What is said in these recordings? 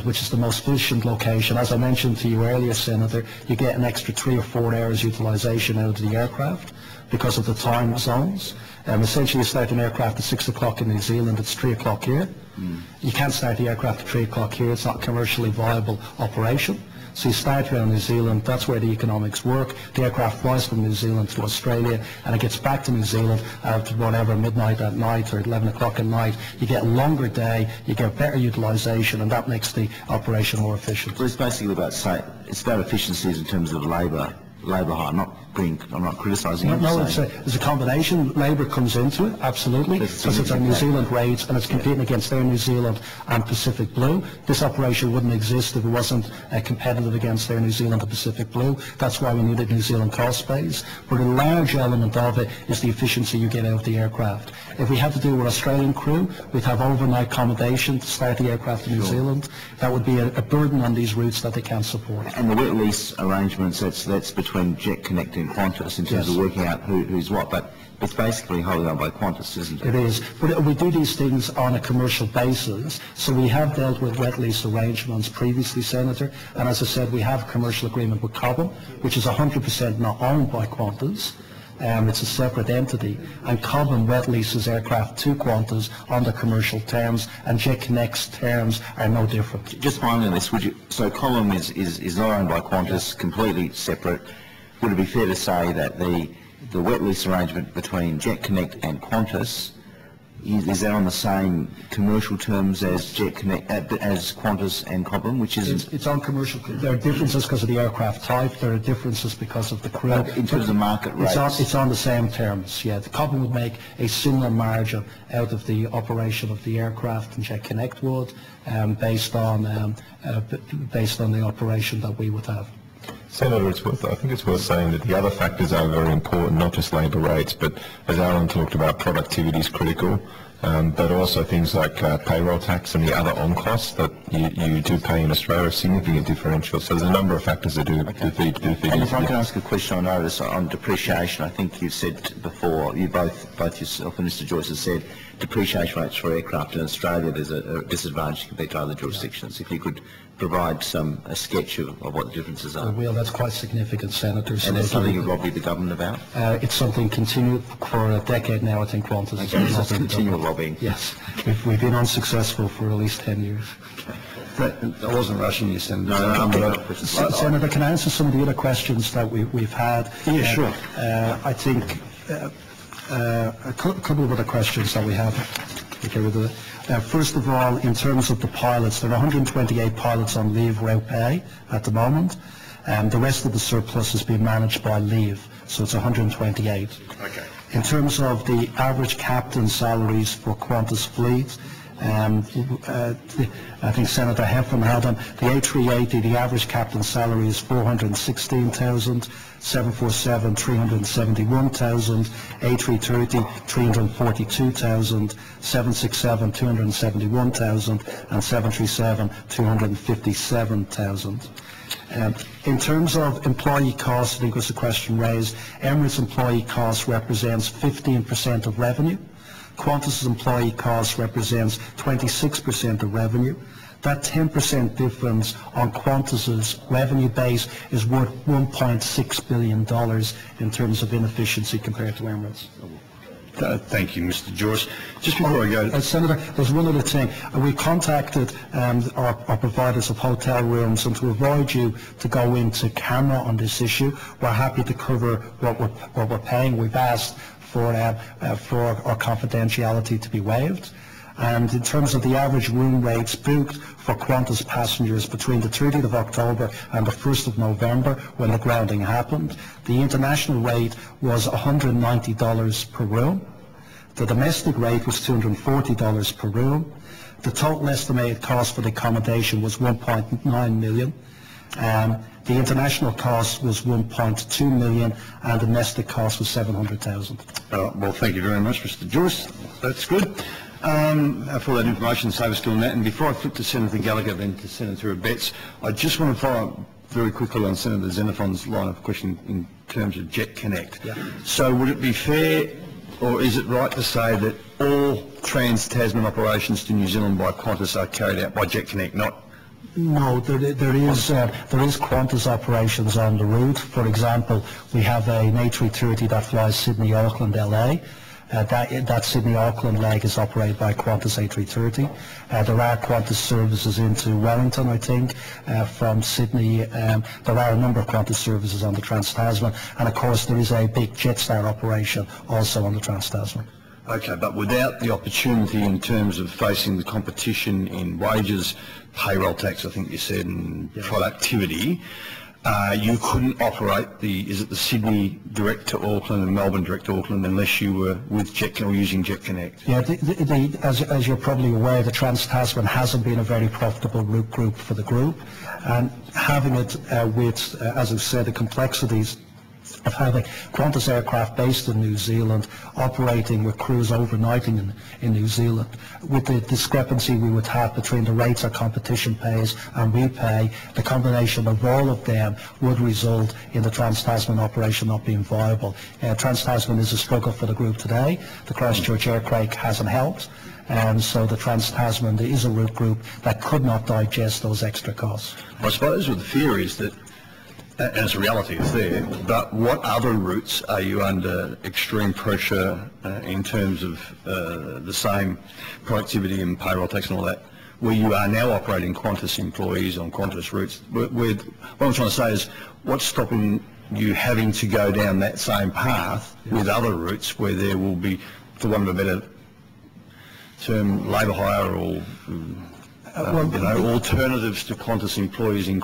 Zealand, which is the most efficient location. As I mentioned to you earlier, Senator, you get an extra 3 or 4 hours utilisation out of the aircraft because of the time zones. Essentially, you start an aircraft at 6 o'clock in New Zealand, it's 3 o'clock here. You can't start the aircraft at 3 o'clock here, it's not a commercially viable operation. So you start here in New Zealand, that's where the economics work. The aircraft flies from New Zealand to Australia and it gets back to New Zealand at whatever, midnight at night or 11 o'clock at night. You get a longer day, you get better utilisation, and that makes the operation more efficient. Well, it's basically about, it's about efficiencies in terms of labour hire. I'm not criticising it. No, it's a combination. Labour comes into it, absolutely, because it's our New Zealand rates and it's competing against Air New Zealand and Pacific Blue. This operation wouldn't exist if it wasn't competitive against Air New Zealand and Pacific Blue. That's why we needed New Zealand cost base. But a large element of it is the efficiency you get out of the aircraft. If we had to do with Australian crew, we'd have overnight accommodation to start the aircraft in New Zealand. That would be a burden on these routes that they can't support. And the wet lease arrangements, that's between Jet Connect and Qantas in terms of working out who's what, but it's basically wholly owned by Qantas, isn't it? It is, but we do these things on a commercial basis, so we have dealt with wet lease arrangements previously, Senator, and as I said, we have a commercial agreement with Cobham, which is 100% not owned by Qantas. It's a separate entity, and Cobham wet leases aircraft to Qantas under commercial terms, and Jet Connect's terms are no different. Just finally on this, so Cobham is not owned by Qantas, completely separate. Would it be fair to say that the wet lease arrangement between Jet Connect and Qantas is that on the same commercial terms as Jet Connect, as Qantas and Cobham, which is it's on commercial. There are differences because of the aircraft type. There are differences because of the crew. In terms of market rates, it's on the same terms. Yeah, the Cobham would make a similar margin out of the operation of the aircraft than Jet Connect would, based on the operation that we would have. Senator, I think it's worth saying that the other factors are very important, not just labour rates, but as Alan talked about, productivity is critical, but also things like payroll tax and the other on-costs that you do pay in Australia are significant differential. So there's a number of factors that do feed And if I can ask a question on notice on depreciation, I think you said before, both yourself and Mr. Joyce have said depreciation rates for aircraft in Australia, there's a disadvantage compared to other jurisdictions. If you could provide a sketch of what the differences are. Well, that's quite significant, Senator. And that's something you've lobbied the government about? It's something continued for a decade now, I think Qantas. Okay, so it's continual lobbying. Yes, we've been unsuccessful for at least 10 years. I wasn't rushing you, Senator. No, Senator, can I answer some of the other questions that we've had? Yeah, sure. I think a couple of other questions that we have. Okay, with the, first of all, in terms of the pilots, there are 128 pilots on leave without pay at the moment. The rest of the surplus is being managed by leave, so it's 128. Okay. In terms of the average captain salaries for Qantas fleet, I think Senator Heffron had them. The A380, the average captain salary is 416,000, 747, 371,000, A330, 342,000, 767, 271,000, and 737, 257,000. In terms of employee costs, I think was the question raised, Emirates employee costs represents 15% of revenue. Qantas's employee cost represents 26% of revenue. That 10% difference on Qantas's revenue base is worth $1.6 billion in terms of inefficiency compared to Emirates. Thank you, Mr. Joyce. Just before I go... Senator, there's one other thing. We contacted our providers of hotel rooms, and to avoid you to go into camera on this issue, we're happy to cover what we're paying. We've asked for our confidentiality to be waived. And in terms of the average room rates booked for Qantas passengers between the 30th of October and the 1st of November, when the grounding happened, the international rate was $190 per room. The domestic rate was $240 per room. The total estimated cost for the accommodation was $1.9 million. The international cost was $1.2 million, and the domestic cost was $700,000. Well, thank you very much, Mr. Joyce. That's good. For that information, save us doing that. And before I flip to Senator Gallagher, then to Senator Abetz, I just want to follow up very quickly on Senator Xenophon's line of question in terms of Jet Connect. Yeah. So would it be fair, or is it right to say that all trans-Tasman operations to New Zealand by Qantas are carried out by Jet Connect, not No, there is Qantas operations on the route. For example, we have an A330 that flies Sydney, Auckland, LA. That Sydney-Auckland leg is operated by Qantas A330. There are Qantas services into Wellington, I think, from Sydney. There are a number of Qantas services on the Trans-Tasman, and of course there is a big Jetstar operation also on the Trans-Tasman. Okay, but without the opportunity in terms of facing the competition in wages, payroll tax, I think you said, and productivity, you couldn't operate is it the Sydney direct to Auckland and Melbourne direct to Auckland unless you were with or using Jet Connect? Yeah, as you're probably aware, the Trans-Tasman hasn't been a very profitable route group for the group, and having it with, as I've said, the complexities of having Qantas aircraft based in New Zealand operating with crews overnighting in New Zealand, with the discrepancy we would have between the rates our competition pays and we pay, the combination of all of them would result in the Trans-Tasman operation not being viable. Trans-Tasman is a struggle for the group today. The Christchurch aircraft hasn't helped. So the Trans-Tasman is a route group that could not digest those extra costs. I suppose what the fear is that, and it's a reality, it's there, but what other routes are you under extreme pressure in terms of the same productivity and payroll tax and all that, where you are now operating Qantas employees on Qantas routes? What I'm trying to say is, what's stopping you having to go down that same path with other routes where there will be, for want of a better term, labour hire or alternatives to Qantas employees on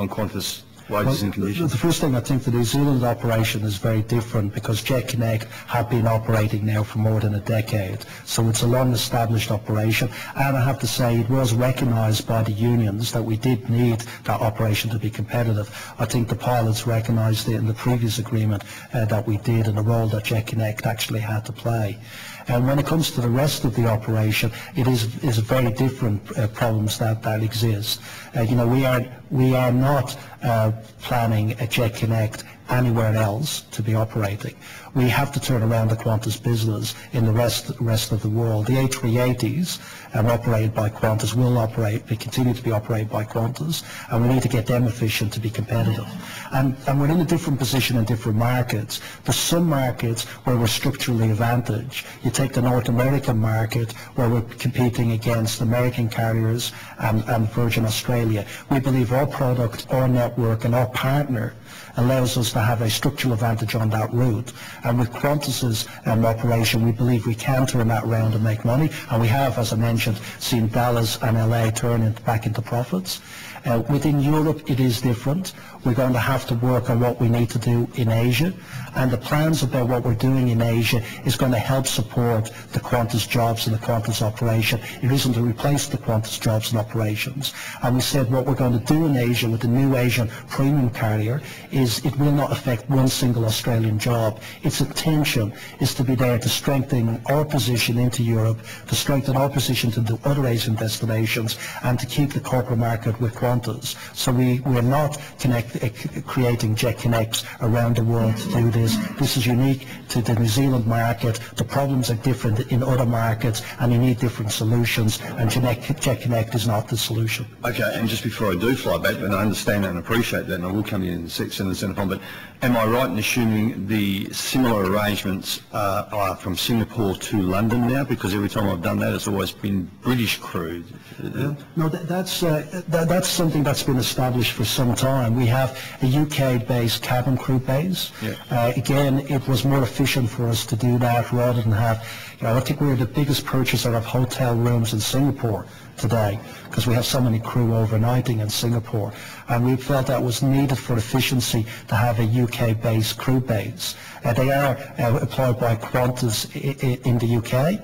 Qantas wages and conditions? The first thing, I think the New Zealand operation is very different because Jet Connect have been operating now for more than a decade. So it's a long-established operation, and I have to say it was recognised by the unions that we did need that operation to be competitive. I think the pilots recognised it in the previous agreement that we did, and the role that Jet Connect actually had to play. And when it comes to the rest of the operation, it is very different problems that exist. We are not planning a Jet Connect anywhere else to be operating. We have to turn around the Qantas business in the rest of the world. The A380s operated by Qantas will continue to be operated by Qantas, and we need to get them efficient to be competitive. And we're in a different position in different markets. There's some markets where we're structurally advantaged. You take the North American market where we're competing against American carriers and Virgin Australia. We believe our product, our network and our partner allows us to have a structural advantage on that route. And with Qantas's operation, we believe we can turn that around and make money. And we have, as I mentioned, seen Dallas and LA turn back into profits. Within Europe, it is different. We're going to have to work on what we need to do in Asia. And the plans about what we're doing in Asia is going to help support the Qantas jobs and the Qantas operation. It isn't to replace the Qantas jobs and operations. And we said what we're going to do in Asia with the new Asian premium carrier is it will not affect one single Australian job. Its intention is to be there to strengthen our position into Europe, to strengthen our position to the other Asian destinations, and to keep the corporate market with Qantas. So we're not creating Jet Connects around the world to do this. This is unique to the New Zealand market. The problems are different in other markets, and you need different solutions, and Jet Connect is not the solution. Okay, and just before I do fly back, and I understand that and appreciate that, and I will come in Senator Xenophon, but am I right in assuming the similar arrangements are from Singapore to London now? Because every time I've done that, it's always been British crew. No, that's something that's been established for some time. We have a UK-based cabin crew base. Yeah. Again, it was more efficient for us to do that rather than have, I think we're the biggest purchaser of hotel rooms in Singapore today because we have so many crew overnighting in Singapore, and we felt that was needed for efficiency to have a UK-based crew base. They are employed by Qantas in the UK.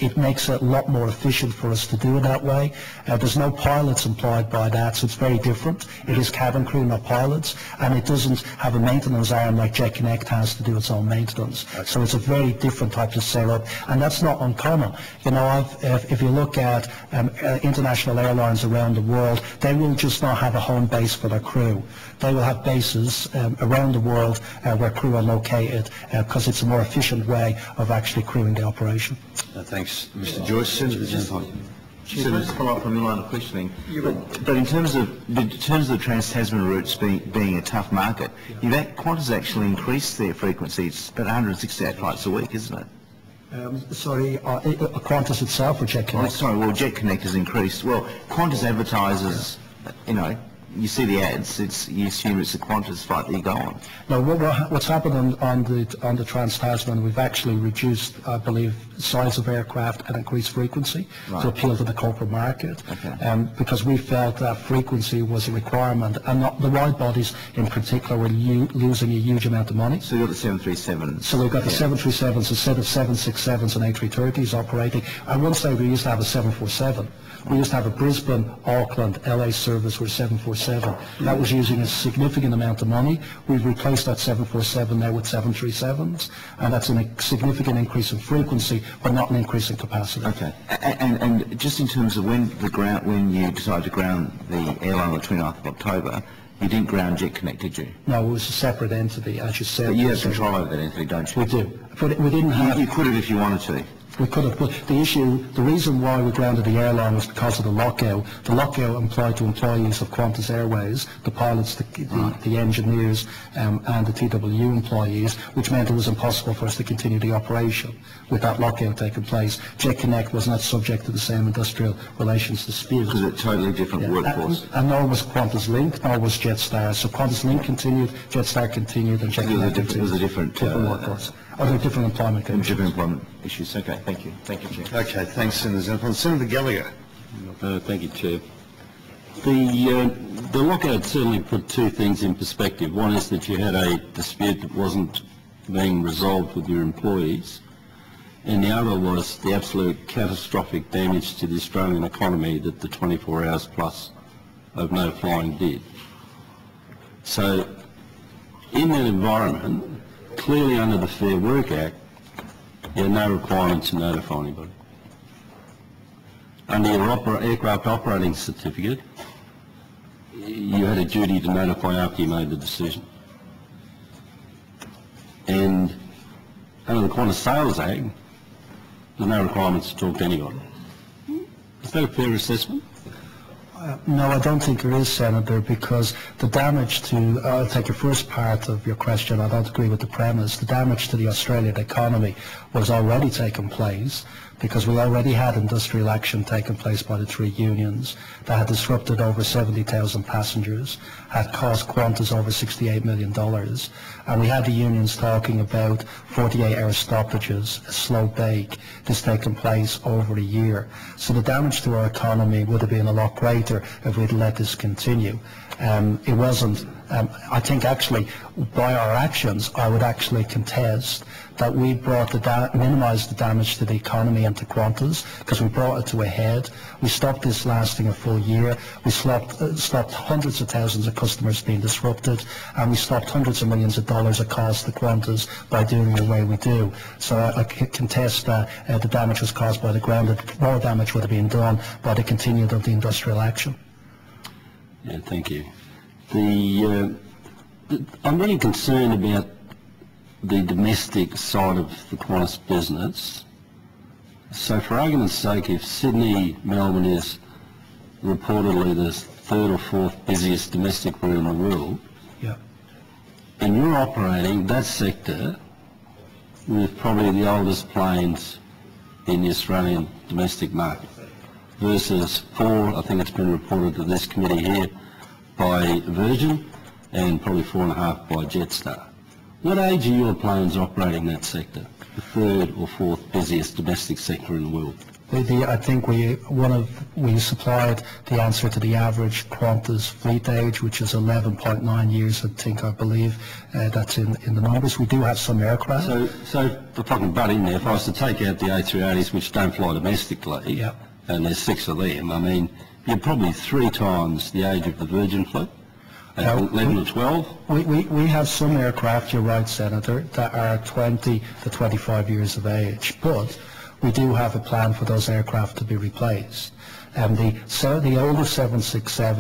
It makes it a lot more efficient for us to do it that way. There's no pilots employed by that, so it's very different. It is cabin crew, not pilots, and it doesn't have a maintenance arm like Jet Connect has to do its own maintenance. Okay. So it's a very different type of setup, and that's not uncommon. If you look at international airlines around the world, they will just not have a home base for their crew. They will have bases around the world where crew are located because it's a more efficient way of actually crewing the operation. Thanks, Mr. Joyce. Senator Xenophon. So just to follow up from your line of questioning, but in terms of the Trans-Tasman routes being a tough market, Qantas actually increased their frequency. It's about 168 flights a week, isn't it? Qantas itself or Jet Connect? Oh, sorry, well, Jet Connect has increased. Well, Qantas advertises, you see the ads, you assume it's a Qantas flight that you go on. No, what's happened on the Trans-Tasman, we've actually reduced, I believe, size of aircraft and increased frequency to appeal to the corporate market. Okay. Because we felt that frequency was a requirement, and the wide bodies in particular were losing a huge amount of money. So you've got the 737s. So we've got the 737s instead of 767s and A330s operating. At one stage we used to have a 747. We used to have a Brisbane, Auckland, LA service with 747. That was using a significant amount of money. We've replaced that 747 now with 737s, and that's a significant increase in frequency, but not an increase in capacity. Okay. And just in terms of when you decided to ground the airline on the 29th of October, you didn't ground Jet Connect, did you? No, it was a separate entity, as you said. But you have control over that entity, don't you? We do. But we didn't have... You could have if you wanted to. We could have, but the reason why we grounded the airline was because of the lockout. The lockout applied to employees of Qantas Airways, the pilots, the engineers, and the TWU employees, which meant it was impossible for us to continue the operation with that lockout taking place. Jet Connect was not subject to the same industrial relations dispute. Because it's a totally different workforce. And nor was Qantas Link, nor was Jetstar. So Qantas Link continued, Jetstar continued, and Jet Connect continued. It was a different workforce. Other different employment conditions. Different employment issues. Okay, thank you. Thank you, Chair. Okay, thanks, Senator Xenophon. Senator Gallagher. Thank you, Chair. The lockout certainly put two things in perspective. One is that you had a dispute that wasn't being resolved with your employees, and the other was the absolute catastrophic damage to the Australian economy that the 24 hours plus of no flying did. So in that environment, clearly under the Fair Work Act, you had no requirement to notify anybody. Under your aircraft operating certificate, you had a duty to notify after you made the decision. And under the Qantas Sales Act, there's no requirements to talk to anybody. Is that a fair assessment? No, I don't think there is, Senator, because the damage to, I'll take your first part of your question, I don't agree with the premise, the damage to the Australian economy was already taking place because we already had industrial action taking place by the three unions that had disrupted over 70,000 passengers, had cost Qantas over $68 million, and we had the unions talking about 48-hour stoppages, a slow bake, this taking place over a year. So the damage to our economy would have been a lot greater if we'd let this continue. It wasn't, I think actually by our actions I would actually contest that we brought minimised the damage to the economy and to Qantas because we brought it to a head. We stopped this lasting a full year. We stopped hundreds of thousands of customers being disrupted, and we stopped hundreds of millions of dollars of cost to Qantas by doing the way we do. So I contest that the damage was caused by the grounded. More damage would have been done by the continued of the industrial action. Yeah, thank you. I'm really concerned about the domestic side of the Qantas business. So for argument's sake, if Sydney, Melbourne is reportedly the third or fourth busiest domestic route in the world, yeah, and you're operating that sector with probably the oldest planes in the Australian domestic market versus 4, I think it's been reported to this committee here, by Virgin and probably 4.5 by Jetstar. What age are your planes operating that sector, the third or fourth busiest domestic sector in the world? I think we supplied the answer to the average Qantas fleet age, which is 11.9 years. I believe that's in the numbers. We do have some aircraft. So if I can butt in there, if I was to take out the A380s, which don't fly domestically, yep, and there's 6 of them, I mean, you're probably 3 times the age of the Virgin fleet. 11 or 12? We have some aircraft, you're right, Senator, that are 20 to 25 years of age, but we do have a plan for those aircraft to be replaced. The older 767